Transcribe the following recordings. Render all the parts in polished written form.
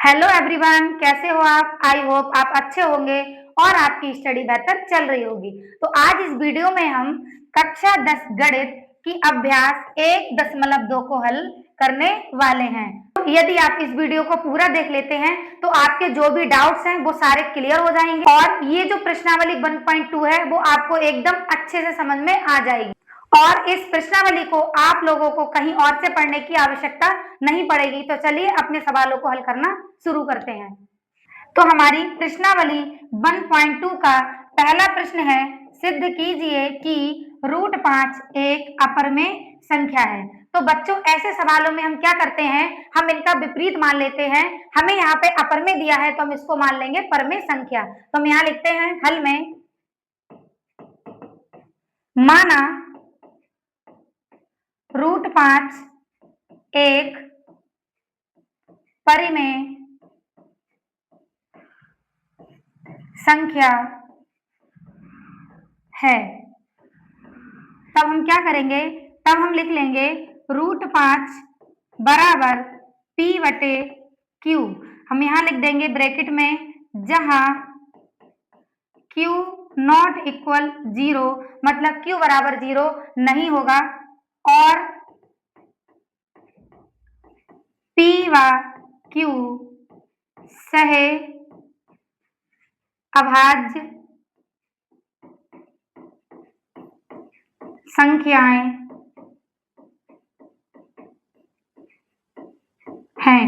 Hello everyone, कैसे हो आप? आई होप आप अच्छे होंगे और आपकी स्टडी बेहतर चल रही होगी। तो आज इस वीडियो में हम कक्षा 10 गणित की अभ्यास 1.2 को हल करने वाले हैं। तो यदि आप इस वीडियो को पूरा देख लेते हैं तो आपके जो भी डाउट्स हैं वो सारे क्लियर हो जाएंगे और ये जो प्रश्नावली 1.2 है वो आपको एकदम अच्छे से समझ में आ जाएगी और इस प्रश्नावली को आप लोगों को कहीं और से पढ़ने की आवश्यकता नहीं पड़ेगी। तो चलिए अपने सवालों को हल करना शुरू करते हैं। तो हमारी प्रश्नावली 1.2 का पहला प्रश्न है, सिद्ध कीजिए कि √5 एक अपरमेय संख्या है। तो बच्चों, ऐसे सवालों में हम क्या करते हैं, हम इनका विपरीत मान लेते हैं। हमें यहाँ पे अपरमेय दिया है तो हम इसको मान लेंगे परमेय संख्या। तो हम यहाँ लिखते हैं, हल में माना √5 एक परिमेय संख्या है। तब हम क्या करेंगे, तब हम लिख लेंगे √5 बराबर P/Q। हम यहां लिख देंगे ब्रैकेट में, जहां Q नॉट इक्वल 0, मतलब Q बराबर 0 नहीं होगा और P व Q सहे अभाज्य संख्याएं हैं।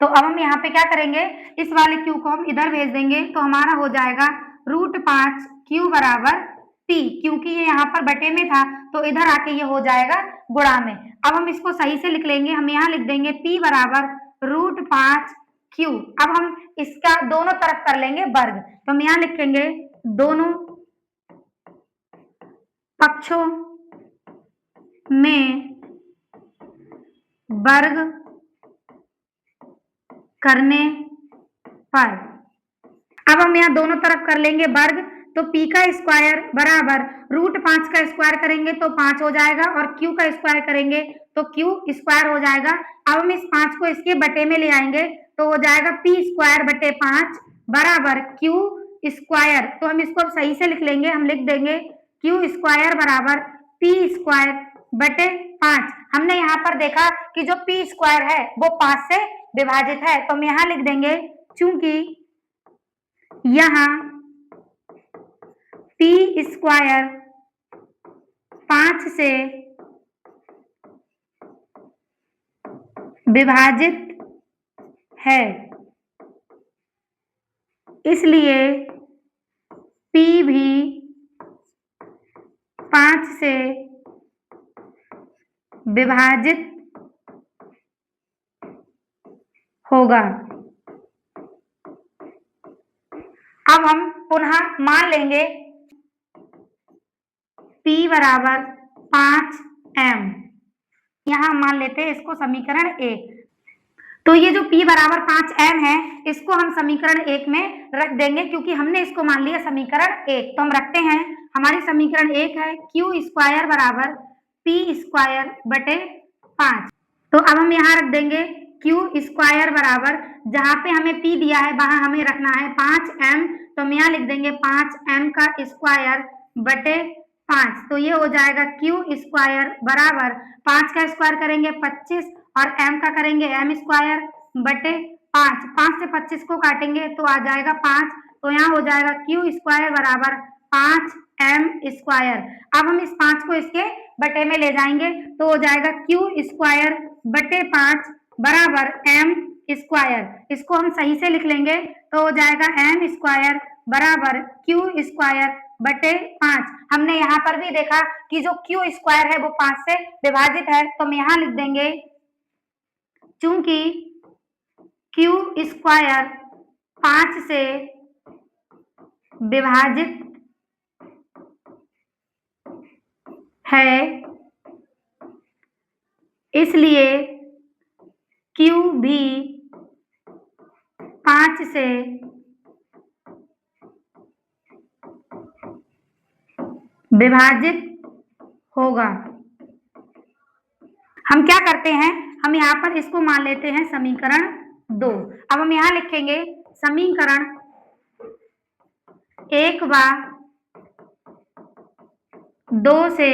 तो अब हम यहाँ पे क्या करेंगे, इस वाले Q को हम इधर भेज देंगे तो हमारा हो जाएगा √5 Q बराबर P, क्योंकि ये यहाँ पर बटे में था तो इधर आके ये हो जाएगा गुणा में। अब हम इसको सही से लिख लेंगे, हम यहाँ लिख देंगे P बराबर √5 Q। अब हम इसका दोनों तरफ कर लेंगे वर्ग, तो हम यहाँ लिखेंगे दोनों पक्षों में वर्ग करने पर। अब हम यहाँ दोनों तरफ कर लेंगे वर्ग, तो P का स्क्वायर बराबर √5 का स्क्वायर करेंगे तो 5 हो जाएगा और Q का स्क्वायर करेंगे तो Q स्क्वायर हो जाएगा। अब हम इस 5 को इसके बटे में ले आएंगे तो हो जाएगा P²/5 बराबर Q स्क्वायर। तो हम इसको सही से लिख लेंगे, हम लिख देंगे Q² बराबर P²/5। हमने यहाँ पर देखा कि जो P² है वो 5 से विभाजित है, तो हम यहाँ लिख देंगे चूंकि यहाँ P² 5 से विभाजित है, इसलिए P भी 5 से विभाजित होगा। अब हम पुनः मान लेंगे P बराबर 5m। यहां मान लेते हैं इसको समीकरण 1। तो ये जो P बराबर 5m है इसको हम समीकरण 1 में रख देंगे, क्योंकि हमने इसको मान लिया समीकरण 1। तो हम रखते हैं, हमारी समीकरण 1 है Q² बराबर P²/5। तो अब हम यहाँ रख देंगे Q² बराबर, जहां पे हमें P दिया है वहां हमें रखना है 5m, तो हम यहाँ लिख देंगे 5m का स्क्वायर बटे 5। तो ये हो जाएगा Q² बराबर 5 का स्क्वायर करेंगे 25 और m का करेंगे m² बटे 5। 5 से 25 को काटेंगे तो आ जाएगा 5, तो यहाँ हो जाएगा Q² बराबर 5m²। अब हम इस 5 को इसके बटे में ले जाएंगे तो हो जाएगा Q² बटे 5 बराबर m²। इसको हम सही से लिख लेंगे तो हो जाएगा m² बराबर Q² बटे 5। हमने यहाँ पर भी देखा कि जो Q² है वो 5 से विभाजित है, तो हम यहाँ लिख देंगे चूंकि Q² 5 से विभाजित है, इसलिए Q भी 5 से विभाजित होगा। हम क्या करते हैं, हम यहाँ पर इसको मान लेते हैं समीकरण 2। अब हम यहाँ लिखेंगे समीकरण 1/2 से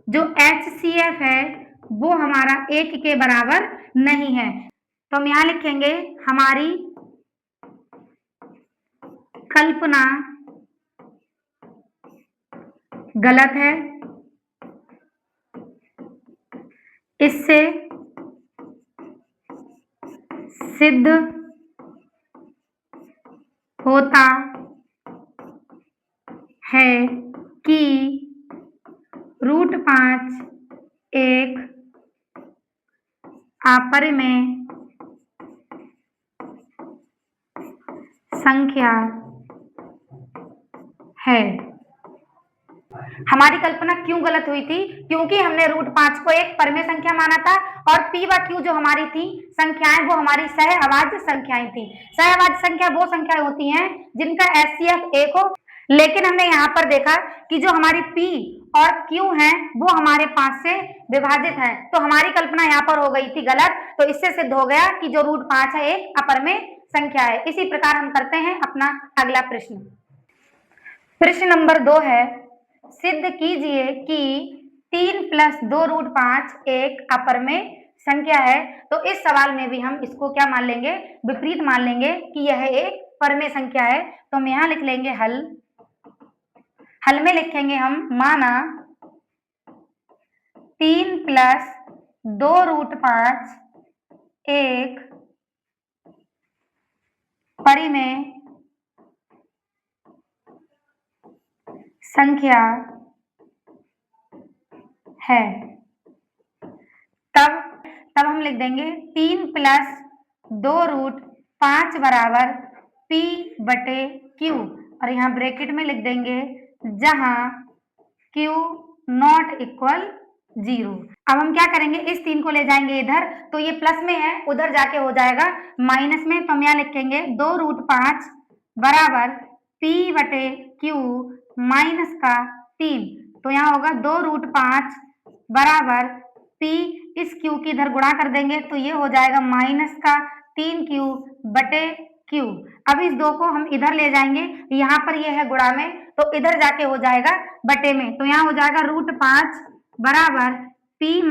जो HCF है वो हमारा 1 के बराबर नहीं है, तो हम यहाँ लिखेंगे हमारी कल्पना गलत है, इससे सिद्ध होता है कि √5 एक अपरिमेय संख्या है। हमारी कल्पना क्यों गलत हुई थी? क्योंकि हमने √5 को एक परिमेय संख्या माना था और P व Q जो हमारी थी संख्याएं वो हमारी सहअभाज्य संख्याएं थी। सहअभाज्य संख्या वो संख्याएं होती हैं जिनका HCF 1 हो, लेकिन हमने यहाँ पर देखा कि जो हमारी P और Q है वो हमारे 5 से विभाजित है, तो हमारी कल्पना यहाँ पर हो गई थी गलत। तो इससे सिद्ध हो गया कि जो √5 है एक अपरिमेय संख्या है। इसी प्रकार हम करते हैं अपना अगला प्रश्न। प्रश्न नंबर 2 है, सिद्ध कीजिए कि 3 + 2 √5 एक अपरिमेय संख्या है। तो इस सवाल में भी हम इसको क्या मान लेंगे? विपरीत मान लेंगे कि यह एक परिमेय संख्या है। तो हम यहाँ लिख लेंगे हल में लिखेंगे हम माना 3 + 2 √5 एक परिमेय संख्या है। तब हम लिख देंगे 3 + 2 √5 बराबर P/Q और यहाँ ब्रैकेट में लिख देंगे जहां Q ≠ 0। अब हम क्या करेंगे, इस 3 को ले जाएंगे इधर, तो ये प्लस में है, उधर जाके हो जाएगा माइनस में। तो हम यहाँ लिखेंगे 2 √5 बराबर P/Q -3। तो यहाँ होगा 2 √5 बराबर P, इस Q की इधर गुणा कर देंगे तो ये हो जाएगा -3Q/Q। अब इस 2 को हम इधर ले जाएंगे, यहाँ पर ये है गुणा में, तो इधर जाके हो जाएगा बटे में। तो यहाँ हो जाएगा √5 बराबर P -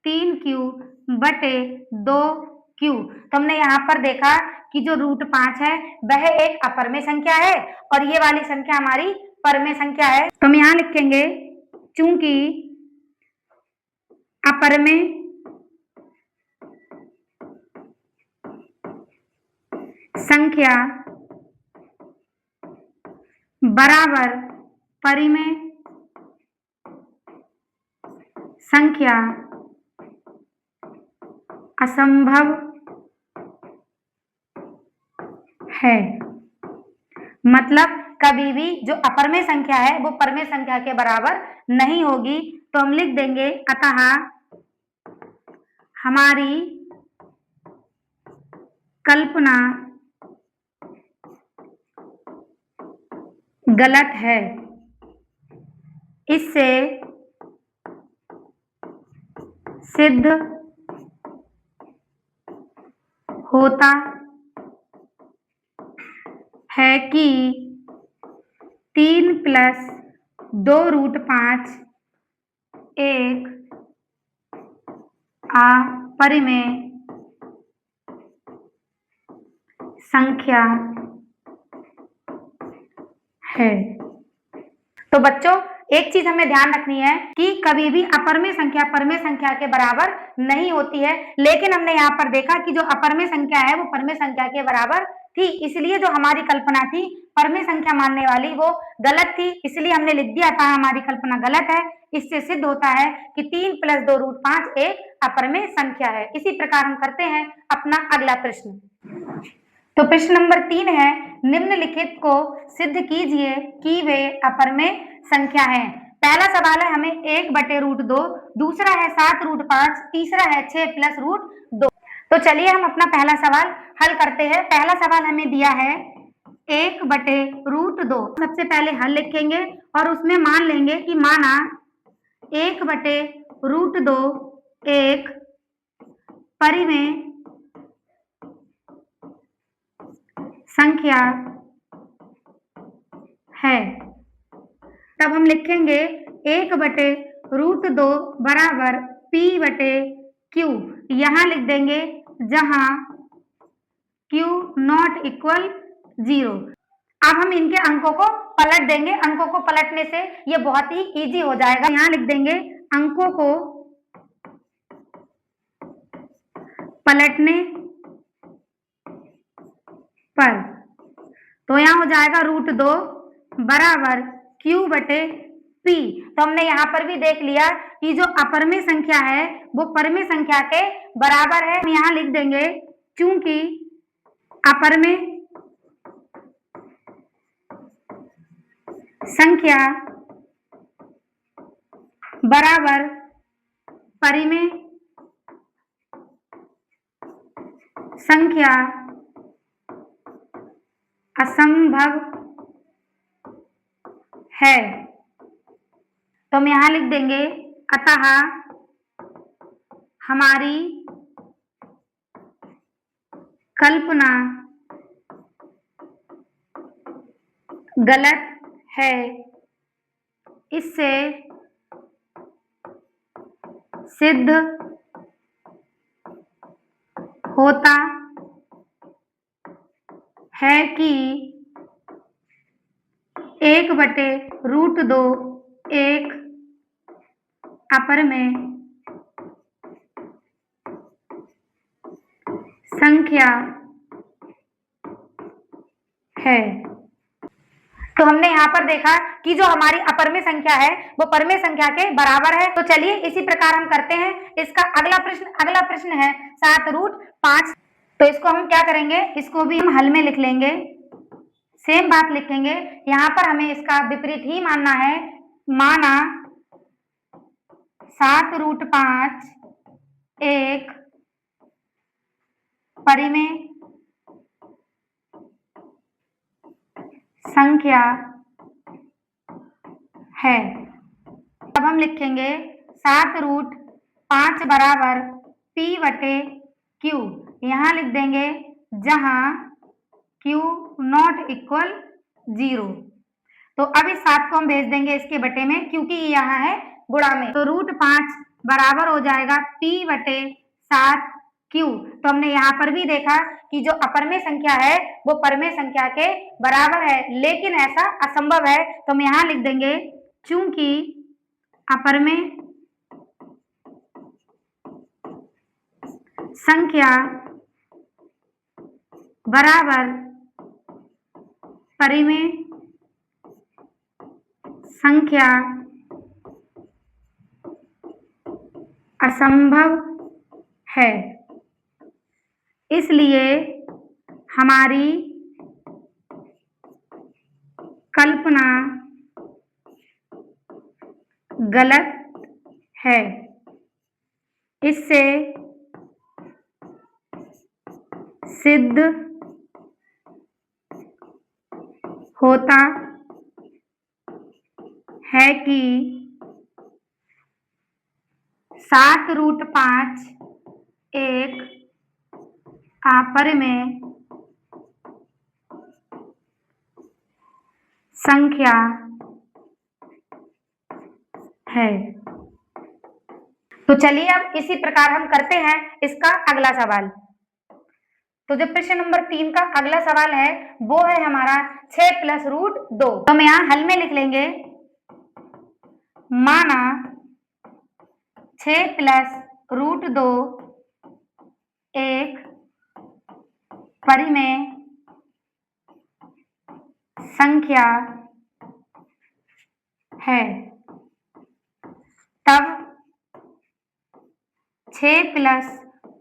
3Q/2Q। तो हमने यहाँ पर देखा कि जो √5 है वह एक अपरिमेय संख्या है और ये वाली संख्या हमारी परिमेय संख्या है। तो हम यहाँ लिखेंगे चूंकि अपरिमेय संख्या बराबर परिमेय संख्या असंभव है। मतलब कभी भी जो अपरिमेय संख्या है वो परिमेय संख्या के बराबर नहीं होगी। तो हम लिख देंगे अतः हमारी कल्पना गलत है, इससे सिद्ध होता है कि 3 + 2 √5 एक अपरिमेय संख्या है। तो बच्चों एक चीज हमें ध्यान रखनी है कि कभी भी अपरिमेय संख्या परिमेय संख्या के बराबर नहीं होती है, लेकिन हमने यहाँ पर देखा कि जो अपरिमेय संख्या है वो परिमेय संख्या के बराबर थी, इसलिए जो हमारी कल्पना थी परिमेय संख्या मानने वाली वो गलत थी, इसलिए हमने लिख दिया था हमारी कल्पना गलत है। इससे सिद्ध होता है कि 3 + 2 √5 एक अपरिमेय संख्या है। इसी प्रकार हम करते हैं अपना अगला प्रश्न। तो प्रश्न नंबर 3 है, निम्नलिखित को सिद्ध कीजिए कि वे अपरिमेय संख्या है। पहला सवाल है हमें 1/√2, दूसरा है 7 √5, तीसरा है 6 + √2। तो चलिए हम अपना पहला सवाल हल करते हैं। पहला सवाल हमें दिया है 1/√2। सबसे पहले हल लिखेंगे और उसमें मान लेंगे कि माना 1/√2 एक परिमेय संख्या है। तब हम लिखेंगे 1/√2 बराबर P/Q। यहां लिख देंगे जहां Q नॉट इक्वल 0। अब हम इनके अंकों को पलट देंगे। अंकों को पलटने से ये बहुत ही इजी हो जाएगा। यहां लिख देंगे अंकों को पलटने पर, तो यहां हो जाएगा √2 बराबर Q/P। तो हमने यहाँ पर भी देख लिया कि जो अपर में संख्या है वो परमेय संख्या के बराबर है। हम यहाँ लिख देंगे क्योंकि अपर में संख्या बराबर परिमेय संख्या असंभव है। तो हम यहां लिख देंगे अतः हमारी कल्पना गलत है। इससे सिद्ध होता है कि 1/√2 एक अपर में संख्या है। तो हमने यहाँ पर देखा कि जो हमारी अपर में संख्या है वो परमेय संख्या के बराबर है। तो चलिए इसी प्रकार हम करते हैं। इसका अगला प्रश्न है 7√5। तो इसको हम क्या करेंगे, इसको भी हम हल में लिख लेंगे। सेम बात लिखेंगे। यहाँ पर हमें इसका विपरीत ही मानना है। माना 7√5 एक परिमेय संख्या है। अब हम लिखेंगे 7√5 बराबर P/Q। यहां लिख देंगे जहां Q नॉट इक्वल 0। तो अब इस 7 को हम भेज देंगे इसके बटे में, क्योंकि ये यहाँ है गुणा में। तो √5 बराबर हो जाएगा P/7Q। तो हमने यहाँ पर भी देखा कि जो अपर में संख्या है वो परमेय संख्या के बराबर है, लेकिन ऐसा असंभव है। तो हम यहाँ लिख देंगे चूंकि अपर में संख्या बराबर परिमेय संख्या असंभव है, इसलिए हमारी कल्पना गलत है। इससे सिद्ध होता है कि 7√5 एक अपरिमेय संख्या है। तो चलिए अब इसी प्रकार हम करते हैं इसका अगला सवाल। तो जो प्रश्न नंबर 3 का अगला सवाल है वो है हमारा 6 + √2। तो हम यहाँ हल में लिख लेंगे। माना 6 + √2 एक परिमेय संख्या है, तब 6 +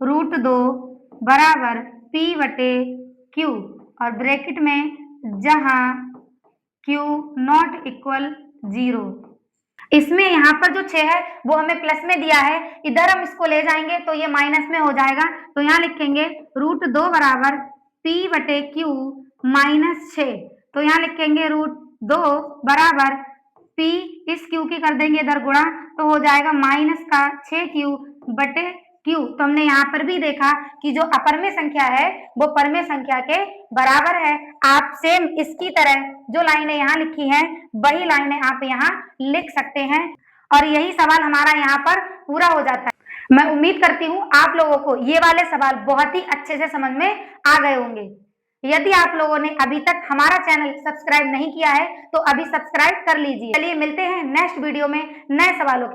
√2 बराबर P/Q और ब्रैकेट में जहां Q नॉट इक्वल 0। इसमें यहाँ पर जो 6 है वो हमें प्लस में दिया है, इधर हम इसको ले जाएंगे तो ये माइनस में हो जाएगा। तो यहाँ लिखेंगे √2 बराबर P/Q -6। तो यहाँ लिखेंगे √2 बराबर P, इस Q की कर देंगे इधर गुणा, तो हो जाएगा -6Q/Q। क्यू। तो हमने यहाँ पर भी देखा कि जो अपर में संख्या है वो परमेय संख्या के बराबर है। आप सेम इसकी तरह जो लाइनें यहाँ लिखी हैं वही लाइनें आप यहाँ लिख सकते हैं और यही सवाल हमारा यहाँ पर पूरा हो जाता है। मैं उम्मीद करती हूँ आप लोगों को ये वाले सवाल बहुत ही अच्छे से समझ में आ गए होंगे। यदि आप लोगों ने अभी तक हमारा चैनल सब्सक्राइब नहीं किया है तो अभी सब्सक्राइब कर लीजिए। चलिए मिलते हैं नेक्स्ट वीडियो में नए सवालों के साथ।